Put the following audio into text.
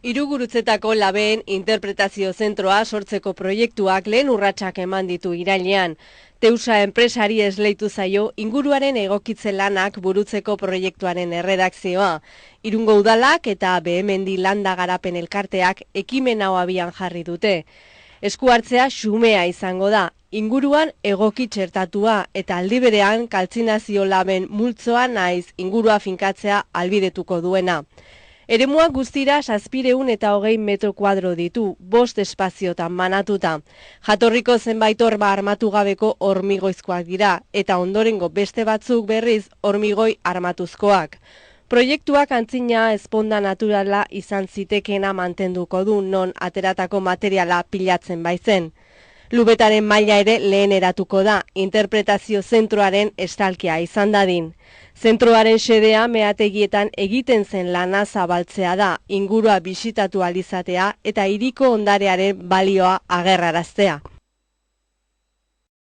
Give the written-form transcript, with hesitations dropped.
Hirugurutzetako labeen interpretazio zentroa sortzeko proiektuak lehen urratsak eman ditu irailean. Teusa enpresari esleitu zaio inguruaren egokitze lanak burutzeko proiektuaren erredakzioa. Irungo udalak eta Behemendi Landa Garapen Elkarteak ekimen hau abian jarri dute. Esku hartzea xumea izango da, inguruan egoki txertatua eta aldi berean kaltzinazio laben multzoa naiz ingurua finkatzea albidetuko duena. Eremuak guztira 720 metro kuadro ditu, 5 espaziotan banatuta. Jatorriko zenbait horma armatu gabeko hormigoizkoak dira, eta ondorengo beste batzuk berriz hormigoi armatuzkoak. Proiektuak antzina ezponda naturala izan zitekena mantenduko du non ateratako materiala pilatzen baitzen. Lubetaren maila ere lehen eratuko da, interpretazio zentroaren estalkia izan dadin. Zentroaren xedea meategietan egiten zen lana zabaltzea da, ingurua bisitatu alizatea eta hiriko ondarearen balioa agerraraztea.